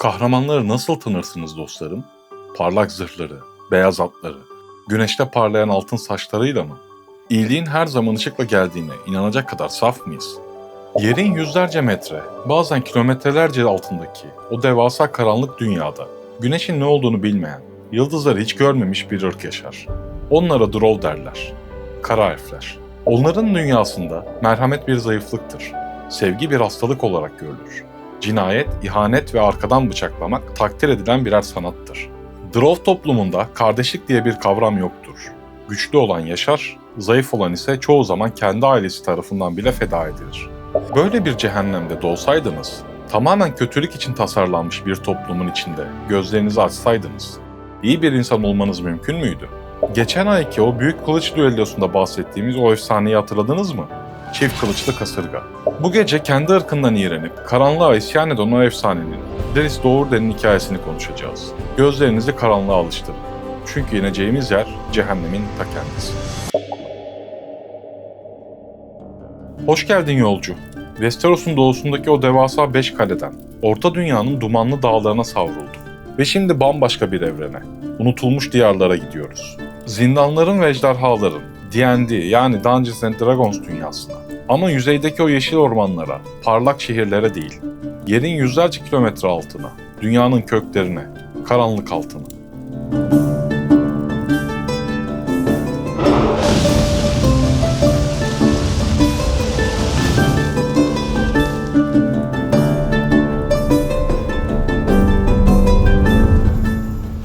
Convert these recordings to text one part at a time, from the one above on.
Kahramanları nasıl tanırsınız dostlarım? Parlak zırhları, beyaz atları, güneşte parlayan altın saçlarıyla mı? İyiliğin her zaman ışıkla geldiğine inanacak kadar saf mıyız? Yerin yüzlerce metre, bazen kilometrelerce altındaki o devasa karanlık dünyada güneşin ne olduğunu bilmeyen, yıldızları hiç görmemiş bir ırk yaşar. Onlara Drow derler. Kara elfler. Onların dünyasında merhamet bir zayıflıktır. Sevgi bir hastalık olarak görülür. Cinayet, ihanet ve arkadan bıçaklamak takdir edilen birer sanattır. Drow toplumunda kardeşlik diye bir kavram yoktur. Güçlü olan yaşar, zayıf olan ise çoğu zaman kendi ailesi tarafından bile feda edilir. Böyle bir cehennemde doğsaydınız, tamamen kötülük için tasarlanmış bir toplumun içinde gözlerinizi açsaydınız, iyi bir insan olmanız mümkün müydü? Geçen ayki o büyük kılıç düellosunda bahsettiğimiz o efsaneyi hatırladınız mı? Çift kılıçlı kasırga. Bu gece kendi ırkından iğrenip karanlığa isyan eden o efsanenin Deriz Doğurden'in hikayesini konuşacağız. Gözlerinizi karanlığa alıştırın. Çünkü ineceğimiz yer cehennemin ta kendisi. Hoş geldin yolcu. Westeros'un doğusundaki o devasa 5 kaleden, Orta Dünya'nın dumanlı dağlarına savrulduk. Ve şimdi bambaşka bir evrene, unutulmuş diyarlara gidiyoruz. Zindanların ve ejderhaların, D&D yani Dungeons and Dragons dünyasına. Ama yüzeydeki o yeşil ormanlara, parlak şehirlere değil, yerin yüzlerce kilometre altına, dünyanın köklerine, karanlık altına.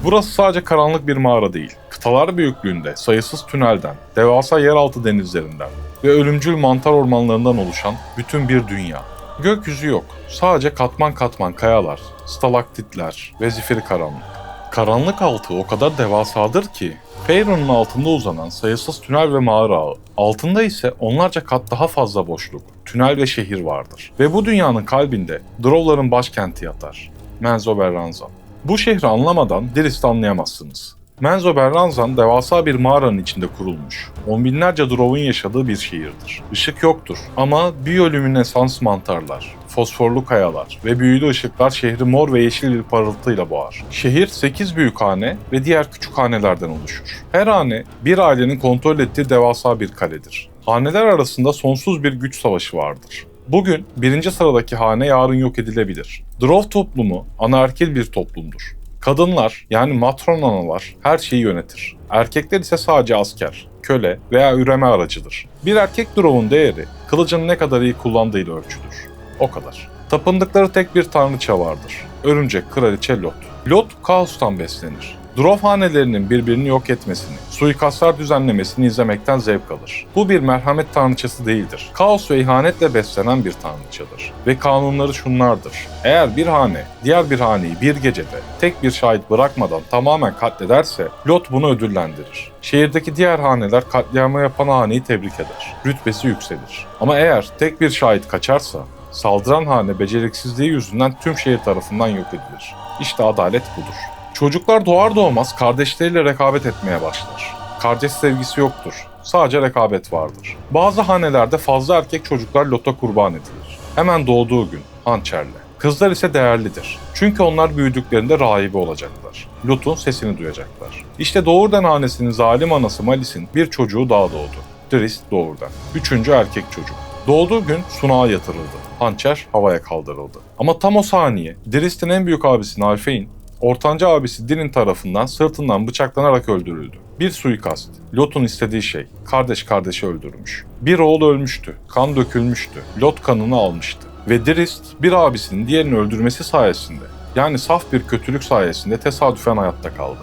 Burası sadece karanlık bir mağara değil, kıtalar büyüklüğünde sayısız tünelden, devasa yeraltı denizlerinden ve ölümcül mantar ormanlarından oluşan bütün bir dünya. Gökyüzü yok, sadece katman katman kayalar, stalaktitler ve zifiri karanlık. Karanlık altı o kadar devasadır ki, Faerun'un altında uzanan sayısız tünel ve mağara ağı, altında ise onlarca kat daha fazla boşluk, tünel ve şehir vardır. Ve bu dünyanın kalbinde Drow'ların başkenti yatar, Menzoberranzan. Bu şehri anlamadan Dirist'i anlayamazsınız. Menzoberranzan devasa bir mağaranın içinde kurulmuş, on binlerce Drow'un yaşadığı bir şehirdir. Işık yoktur ama biyolüminesans mantarlar, fosforlu kayalar ve büyülü ışıklar şehri mor ve yeşil bir parıltıyla boğar. Şehir 8 büyük hane ve diğer küçük hanelerden oluşur. Her hane bir ailenin kontrol ettiği devasa bir kaledir. Haneler arasında sonsuz bir güç savaşı vardır. Bugün birinci sıradaki hane yarın yok edilebilir. Drow toplumu anaerkil bir toplumdur. Kadınlar yani matron analar her şeyi yönetir. Erkekler ise sadece asker, köle veya üreme aracıdır. Bir erkek Drow'un değeri kılıcını ne kadar iyi kullandığıyla ölçülür. O kadar. Tapındıkları tek bir tanrıça vardır. Örümcek kraliçe Lot. Lot kaostan beslenir. Drow hanelerinin birbirini yok etmesini, suikastlar düzenlemesini izlemekten zevk alır. Bu bir merhamet tanrıçası değildir. Kaos ve ihanetle beslenen bir tanrıçadır. Ve kanunları şunlardır. Eğer bir hane, diğer bir haneyi bir gecede tek bir şahit bırakmadan tamamen katlederse, Lot bunu ödüllendirir. Şehirdeki diğer haneler katliamı yapan haneyi tebrik eder. Rütbesi yükselir. Ama eğer tek bir şahit kaçarsa, saldıran hane beceriksizliği yüzünden tüm şehir tarafından yok edilir. İşte adalet budur. Çocuklar doğar doğmaz kardeşleriyle rekabet etmeye başlar. Kardeş sevgisi yoktur. Sadece rekabet vardır. Bazı hanelerde fazla erkek çocuklar Lot'a kurban edilir. Hemen doğduğu gün, hançerle. Kızlar ise değerlidir. Çünkü onlar büyüdüklerinde rahibe olacaklar. Lot'un sesini duyacaklar. İşte Doğurden hanesinin zalim anası Malis'in bir çocuğu daha doğdu. Drizzt Doğurden. 3. erkek çocuk. Doğduğu gün sunağa yatırıldı. Hançer havaya kaldırıldı. Ama tam o saniye Drizdt'in en büyük abisi Nalfein, ortanca abisi Din'in tarafından sırtından bıçaklanarak öldürüldü. Bir suikast. Lot'un istediği şey. Kardeş kardeşi öldürmüş. Bir oğul ölmüştü. Kan dökülmüştü. Lot kanını almıştı. Ve Drizzt bir abisinin diğerini öldürmesi sayesinde, yani saf bir kötülük sayesinde tesadüfen hayatta kaldı.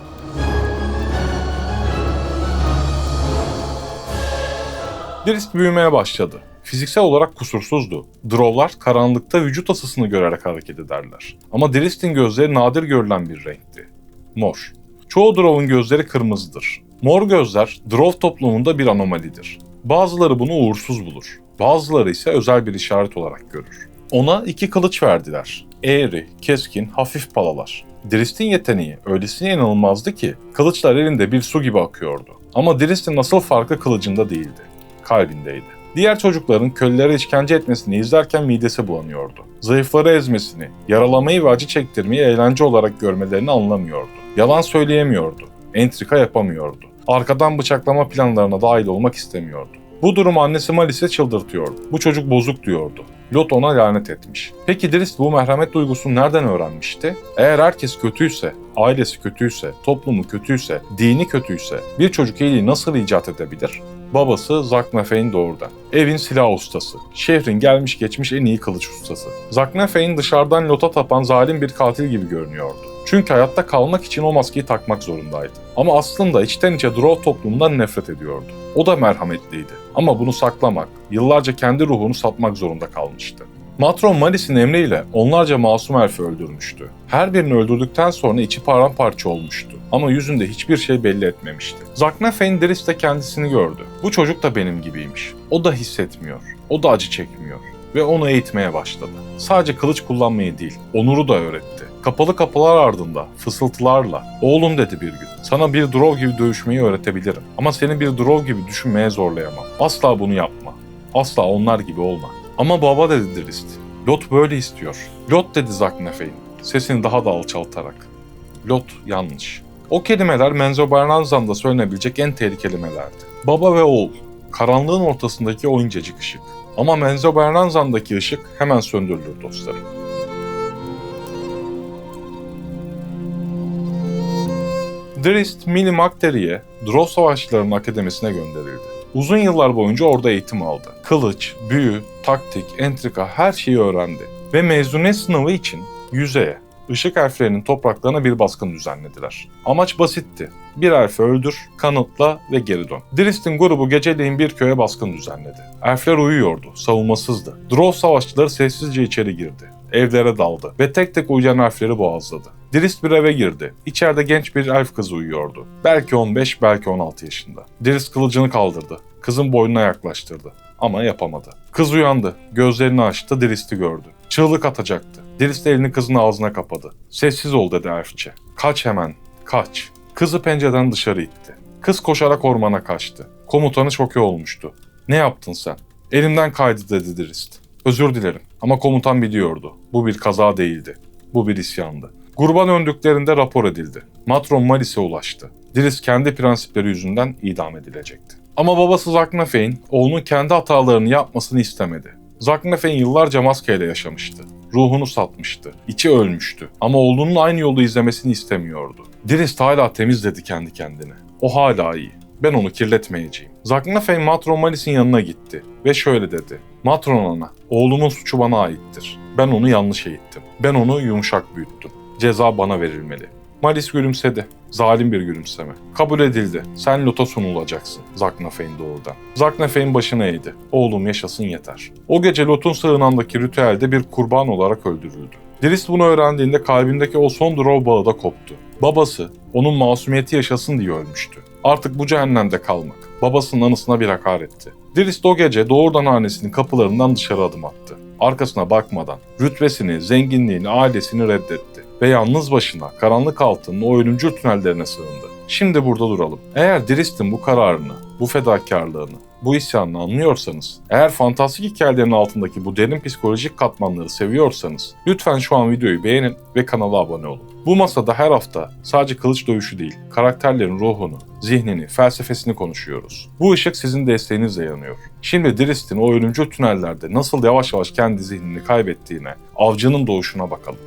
Drizzt büyümeye başladı. Fiziksel olarak kusursuzdu. Drow'lar karanlıkta vücut ısısını görerek hareket ederler. Ama Drizdt'in gözleri nadir görülen bir renkti. Mor. Çoğu Drow'un gözleri kırmızıdır. Mor gözler Drow toplumunda bir anomalidir. Bazıları bunu uğursuz bulur. Bazıları ise özel bir işaret olarak görür. Ona 2 kılıç verdiler. Eğri, keskin, hafif palalar. Drizdt'in yeteneği öylesine inanılmazdı ki kılıçlar elinde bir su gibi akıyordu. Ama Drizdt'in asıl farkı kılıcında değildi. Kalbindeydi. Diğer çocukların kölelere işkence etmesini izlerken midesi bulanıyordu. Zayıfları ezmesini, yaralamayı ve acı çektirmeyi eğlence olarak görmelerini anlamıyordu. Yalan söyleyemiyordu, entrika yapamıyordu. Arkadan bıçaklama planlarına dahil olmak istemiyordu. Bu durum annesi Malice'i çıldırtıyordu. Bu çocuk bozuk diyordu. Lot ona lanet etmiş. Peki Drist bu merhamet duygusunu nereden öğrenmişti? Eğer herkes kötüyse, ailesi kötüyse, toplumu kötüyse, dini kötüyse bir çocuk iyiliği nasıl icat edebilir? Babası Zaknafein doğrudan. Evin silah ustası. Şehrin gelmiş geçmiş en iyi kılıç ustası. Zaknafein dışarıdan Lot'a tapan zalim bir katil gibi görünüyordu. Çünkü hayatta kalmak için o maskeyi takmak zorundaydı. Ama aslında içten içe Drow toplumundan nefret ediyordu. O da merhametliydi. Ama bunu saklamak, yıllarca kendi ruhunu satmak zorunda kalmıştı. Matron Malice'in emriyle onlarca masum elfi öldürmüştü. Her birini öldürdükten sonra içi paramparça olmuştu. Ama yüzünde hiçbir şey belli etmemişti. Zaknafein Drist de kendisini gördü. Bu çocuk da benim gibiymiş. O da hissetmiyor. O da acı çekmiyor. Ve onu eğitmeye başladı. Sadece kılıç kullanmayı değil, onuru da öğretti. Kapalı kapılar ardında, fısıltılarla, "Oğlum," dedi bir gün, "sana bir Drow gibi dövüşmeyi öğretebilirim. Ama seni bir Drow gibi düşünmeye zorlayamam. Asla bunu yapma. Asla onlar gibi olma." "Ama baba," dedi Drist, "Lot böyle istiyor." "Lot," dedi Zaknafein, sesini daha da alçaltarak. "Lot yanlış." O kelimeler Menzoberranzan'da söylenebilecek en tehlikeli kelimelerdi. Baba ve oğul, karanlığın ortasındaki o incecik ışık. Ama Menzoberranzan'daki ışık hemen söndürülür dostlarım. Drist, Mili Makteri'ye Drow Savaşçılarının Akademisi'ne gönderildi. Uzun yıllar boyunca orada eğitim aldı. Kılıç, büyü, taktik, entrika her şeyi öğrendi. Ve mezuniyet sınavı için yüzeye, ışık elflerinin topraklarına bir baskın düzenlediler. Amaç basitti. Bir elfi öldür, kanıtla ve geri dön. Drist'in grubu geceleyin bir köye baskın düzenledi. Elfler uyuyordu, savunmasızdı. Drow savaşçıları sessizce içeri girdi. Evlere daldı ve tek tek uyuyan elfleri boğazladı. Drist bir eve girdi. İçeride genç bir elf kızı uyuyordu. Belki 15, belki 16 yaşında. Drist kılıcını kaldırdı. Kızın boynuna yaklaştırdı. Ama yapamadı. Kız uyandı. Gözlerini açtı, Drist'i gördü. Çığlık atacaktı. Drist elini kızın ağzına kapadı. "Sessiz ol," dedi elfçe. "Kaç hemen, kaç." Kızı pencereden dışarı itti. Kız koşarak ormana kaçtı. Komutanı şoke olmuştu. "Ne yaptın sen?" "Elimden kaydı," dedi Drist. "Özür dilerim ama komutan biliyordu. Bu bir kaza değildi. Bu bir isyandı." Gruba döndüklerinde rapor edildi. Matron Malice'e ulaştı. Drist kendi prensipleri yüzünden idam edilecekti. Ama babası Zaknafein, oğlunun kendi hatalarını yapmasını istemedi. Zaknafein yıllarca maskeyle yaşamıştı. Ruhunu satmıştı. İçi ölmüştü. Ama oğlunun aynı yolu izlemesini istemiyordu. Drist hala temiz, dedi kendi kendine. O hala iyi. Ben onu kirletmeyeceğim. Zaknafein Matron Malice'in yanına gitti ve şöyle dedi. "Matron ana, oğlumun suçu bana aittir. Ben onu yanlış eğittim. Ben onu yumuşak büyüttüm. Ceza bana verilmeli." Malice gülümsedi. Zalim bir gülümseme. "Kabul edildi. Sen Lot'a sunulacaksın." Zaknafein doğrudan. Zaknafein başını eğdi. "Oğlum yaşasın yeter." O gece Lot'un sığınağındaki ritüelde bir kurban olarak öldürüldü. Drist bunu öğrendiğinde kalbindeki o son Drow bağı da koptu. Babası, onun masumiyeti yaşasın diye ölmüştü. Artık bu cehennemde kalmak, babasının anısına bir hakaretti. Drist o gece doğrudan hanesinin kapılarından dışarı adım attı. Arkasına bakmadan rütbesini, zenginliğini, ailesini reddetti. Ve yalnız başına karanlık altının o ölümcül tünellerine sığındı. Şimdi burada duralım. Eğer Drist'in bu kararını, bu fedakarlığını, bu isyanını anlıyorsanız, eğer fantastik hikayelerin altındaki bu derin psikolojik katmanları seviyorsanız, lütfen şu an videoyu beğenin ve kanala abone olun. Bu masada her hafta sadece kılıç dövüşü değil, karakterlerin ruhunu, zihnini, felsefesini konuşuyoruz. Bu ışık sizin desteğinizle yanıyor. Şimdi Drist'in o ölümcül tünellerde nasıl yavaş yavaş kendi zihnini kaybettiğine, avcının doğuşuna bakalım.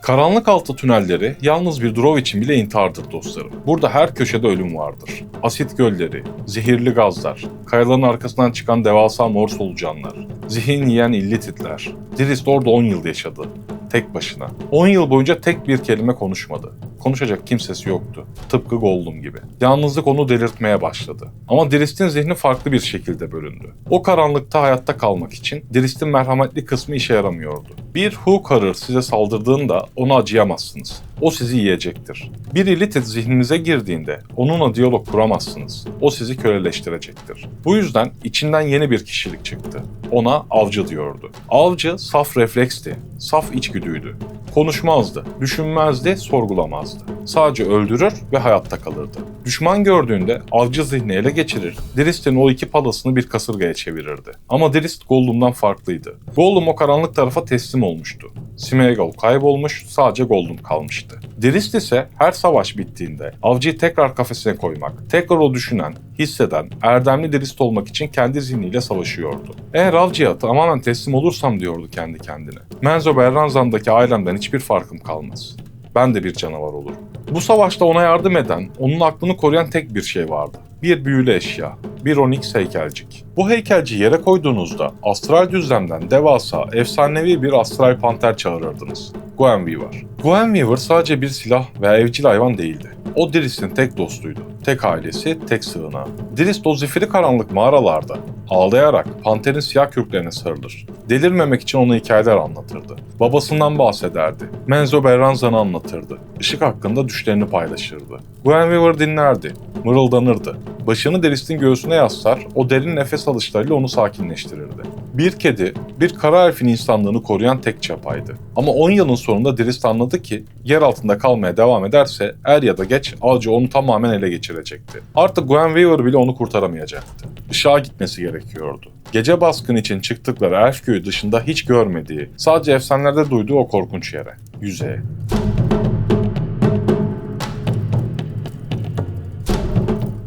Karanlık altı tünelleri yalnız bir Drow için bile intihardır dostlarım. Burada her köşede ölüm vardır. Asit gölleri, zehirli gazlar, kayaların arkasından çıkan devasa mor solucanlar, zihin yiyen illititler. Drist orada 10 yıl yaşadı. Tek başına. 10 yıl boyunca tek bir kelime konuşmadı. Konuşacak kimsesi yoktu. Tıpkı Gollum gibi. Yalnızlık onu delirtmeye başladı. Ama Drist'in zihni farklı bir şekilde bölündü. O karanlıkta hayatta kalmak için Drist'in merhametli kısmı işe yaramıyordu. Bir Hookarır size saldırdığında ona acıyamazsınız. O sizi yiyecektir. Bir Illithid zihninize girdiğinde onunla diyalog kuramazsınız. O sizi köleleştirecektir. Bu yüzden içinden yeni bir kişilik çıktı. Ona avcı diyordu. Avcı saf refleksti, saf içgüdüydü. Konuşmazdı, düşünmezdi, sorgulamazdı. yapmazdı. Sadece öldürür ve hayatta kalırdı. Düşman gördüğünde avcı zihni ele geçirir, Drist'in o iki palasını bir kasırgaya çevirirdi. Ama Drist Gollum'dan farklıydı. Gollum o karanlık tarafa teslim olmuştu. Smeagol kaybolmuş, sadece Gollum kalmıştı. Drist ise her savaş bittiğinde avcıyı tekrar kafesine koymak, tekrar o düşünen, hisseden, erdemli Drist olmak için kendi zihniyle savaşıyordu. Eğer avcıya tamamen teslim olursam diyordu kendi kendine, Menzoberranzan'daki ailemden hiçbir farkım kalmaz. Ben de bir canavar olurum. Bu savaşta ona yardım eden, onun aklını koruyan tek bir şey vardı. Bir büyülü eşya, bir Onyx heykelcik. Bu heykelciyi yere koyduğunuzda astral düzlemden devasa, efsanevi bir astral panter çağırırdınız. Goenweaver. Goenweaver sadece bir silah veya evcil hayvan değildi. O Drist'in tek dostuydu, tek ailesi, tek sığınağı. Drist o zifiri karanlık mağaralarda ağlayarak panterin siyah kürklerine sarılır. Delirmemek için ona hikayeler anlatırdı. Babasından bahsederdi. Menzoberranzan'ı anlatırdı. Işık hakkında düşlerini paylaşırdı. Goenweaver dinlerdi, mırıldanırdı. Başını Drist'in göğsüne yaslar, o derin nefes alışlarıyla onu sakinleştirirdi. Bir kedi, bir kara elfin insanlığını koruyan tek çapaydı. Ama 10 yılın sonunda Drist anladı ki, yer altında kalmaya devam ederse er ya da geç avcı onu tamamen ele geçirecekti. Artık Goenweaver bile onu kurtaramayacaktı. Işığa gitmesi gerekiyordu. Gece baskın için çıktıkları elf köyü dışında hiç görmediği, sadece efsanelerde duyduğu o korkunç yere, yüzeye.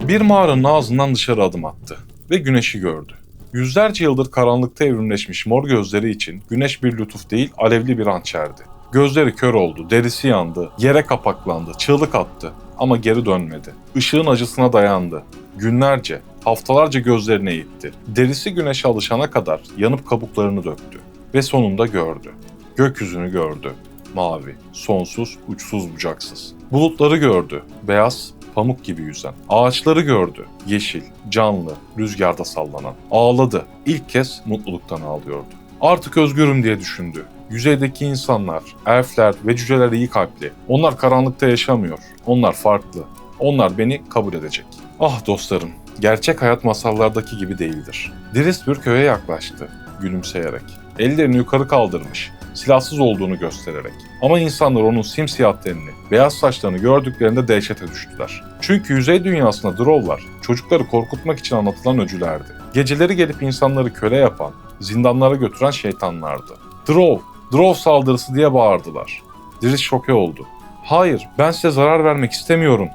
Bir mağaranın ağzından dışarı adım attı ve güneşi gördü. Yüzlerce yıldır karanlıkta evrimleşmiş mor gözleri için güneş bir lütuf değil, alevli bir hançerdi. Gözleri kör oldu, derisi yandı, yere kapaklandı, çığlık attı ama geri dönmedi. Işığın acısına dayandı. Günlerce, haftalarca gözlerini eğitti. Derisi güneşe alışana kadar yanıp kabuklarını döktü. Ve sonunda gördü. Gökyüzünü gördü. Mavi, sonsuz, uçsuz bucaksız. Bulutları gördü. Beyaz, pamuk gibi yüzen. Ağaçları gördü. Yeşil, canlı, rüzgarda sallanan. Ağladı. İlk kez mutluluktan ağlıyordu. Artık özgürüm diye düşündü. Yüzeydeki insanlar, elfler ve cüceler iyi kalpli. Onlar karanlıkta yaşamıyor. Onlar farklı. Onlar beni kabul edecek. Ah dostlarım, gerçek hayat masallardaki gibi değildir. Drist bir köye yaklaştı, gülümseyerek. Ellerini yukarı kaldırmış, silahsız olduğunu göstererek. Ama insanlar onun simsiyah tenini, beyaz saçlarını gördüklerinde dehşete düştüler. Çünkü yüzey dünyasında Drow'lar, çocukları korkutmak için anlatılan öcülerdi. Geceleri gelip insanları köle yapan, zindanlara götüren şeytanlardı. Drow saldırısı diye bağırdılar. Drist şoke oldu. Hayır, ben size zarar vermek istemiyorum.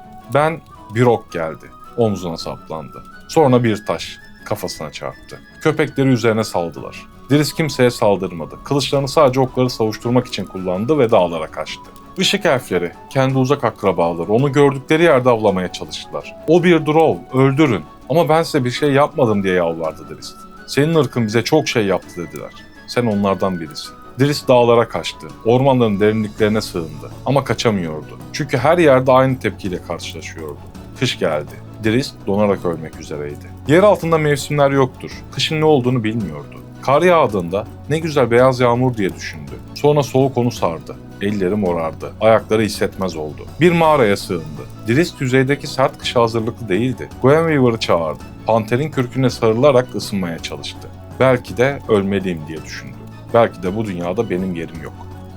Bir ok geldi. Omzuna saplandı. Sonra bir taş kafasına çarptı. Köpekleri üzerine saldılar. Drist kimseye saldırmadı. Kılıçlarını sadece okları savuşturmak için kullandı ve dağlara kaçtı. Işık elfleri, kendi uzak akrabaları onu gördükleri yerde avlamaya çalıştılar. O bir Drow, öldürün. Ama ben size bir şey yapmadım diye yalvardı Drist. Senin ırkın bize çok şey yaptı dediler. Sen onlardan birisin. Drist dağlara kaçtı. Ormanların derinliklerine sığındı. Ama kaçamıyordu. Çünkü her yerde aynı tepkiyle karşılaşıyordu. Kış geldi. Drist donarak ölmek üzereydi. Yer altında mevsimler yoktur. Kışın ne olduğunu bilmiyordu. Kar yağdığında ne güzel beyaz yağmur diye düşündü. Sonra soğuk onu sardı. Elleri morardı. Ayakları hissetmez oldu. Bir mağaraya sığındı. Drist yüzeydeki sert kışa hazırlıklı değildi. Goenweaver'ı çağırdı. Panterin kürküne sarılarak ısınmaya çalıştı. Belki de ölmeliyim diye düşündü. Belki de bu dünyada benim yerim yok.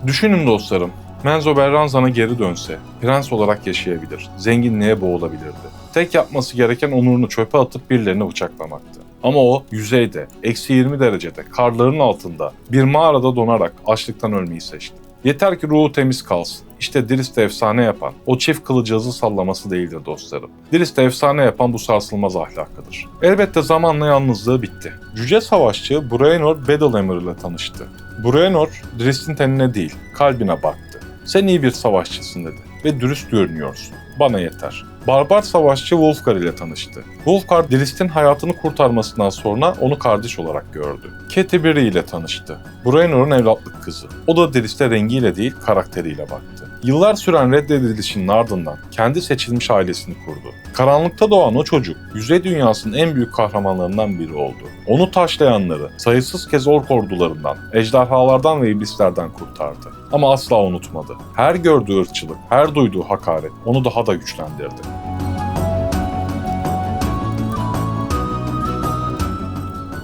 Düşünün dostlarım. Menzoberranzan'a geri dönse, prens olarak yaşayabilir, zenginliğe boğulabilirdi. Tek yapması gereken onurunu çöpe atıp birilerini bıçaklamaktı. Ama o yüzeyde, -20 derecede, karların altında, bir mağarada donarak açlıktan ölmeyi seçti. Yeter ki ruhu temiz kalsın. İşte Drist'i efsane yapan, o çift kılıcı hızı sallaması değildir dostlarım. Drist'i efsane yapan bu sarsılmaz ahlakıdır. Elbette zamanla yalnızlığı bitti. Cüce savaşçı Bruenor Battlehammer ile tanıştı. Bruenor, Drist'in tenine değil, kalbine baktı. Sen iyi bir savaşçısın dedi ve dürüst görünüyorsun. Bana yeter. Barbar savaşçı Wulfgar ile tanıştı. Wulfgar, Drist'in hayatını kurtarmasından sonra onu kardeş olarak gördü. Catti ile tanıştı. Bruenor'un evlatlık kızı. O da Drist'e rengiyle değil, karakteriyle baktı. Yıllar süren reddedilişinin ardından kendi seçilmiş ailesini kurdu. Karanlıkta doğan o çocuk, yüzey dünyasının en büyük kahramanlarından biri oldu. Onu taşlayanları sayısız kez ork ordularından, ejderhalardan ve iblislerden kurtardı. Ama asla unutmadı. Her gördüğü ırkçılık, her duyduğu hakaret onu daha da güçlendirdi.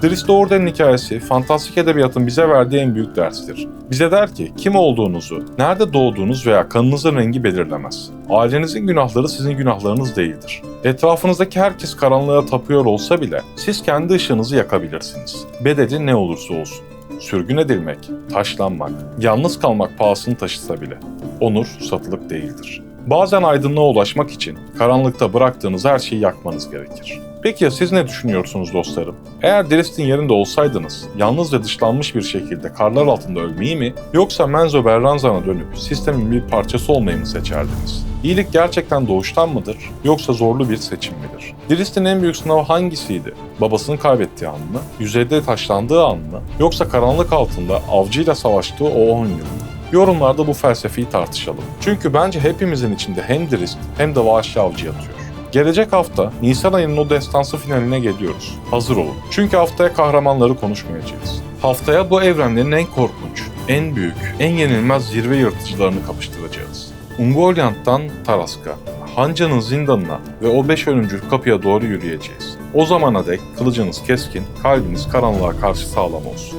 Drizzt Do'Urden'in hikayesi, fantastik edebiyatın bize verdiği en büyük derstir. Bize der ki, kim olduğunuzu, nerede doğduğunuz veya kanınızın rengi belirlemez. Ailenizin günahları sizin günahlarınız değildir. Etrafınızdaki herkes karanlığa tapıyor olsa bile, siz kendi ışığınızı yakabilirsiniz. Bedeli ne olursa olsun. Sürgün edilmek, taşlanmak, yalnız kalmak pahasını taşısa bile. Onur satılık değildir. Bazen aydınlığa ulaşmak için karanlıkta bıraktığınız her şeyi yakmanız gerekir. Peki ya siz ne düşünüyorsunuz dostlarım? Eğer Drizzt'in yerinde olsaydınız, yalnız ve dışlanmış bir şekilde karlar altında ölmeyi mi, yoksa Menzo Berranzan'a dönüp sistemin bir parçası olmayı mı seçerdiniz? İyilik gerçekten doğuştan mıdır, yoksa zorlu bir seçim midir? Drizzt'in en büyük sınavı hangisiydi? Babasını kaybettiği an mı, yüzeyde taşlandığı an mı, yoksa karanlık altında avcıyla savaştığı o 10 yıl mı? Yorumlarda bu felsefeyi tartışalım. Çünkü bence hepimizin içinde hem Drizzt hem de vahşi avcı yatıyor. Gelecek hafta Nisan ayının o destansı finaline geliyoruz. Hazır olun. Çünkü haftaya kahramanları konuşmayacağız. Haftaya bu evrenlerin en korkunç, en büyük, en yenilmez zirve yırtıcılarını kapıştıracağız. Ungoliant'tan Tarask'a, Hanca'nın zindanına ve o 5 ölümcül kapıya doğru yürüyeceğiz. O zamana dek kılıcınız keskin, kalbiniz karanlığa karşı sağlam olsun.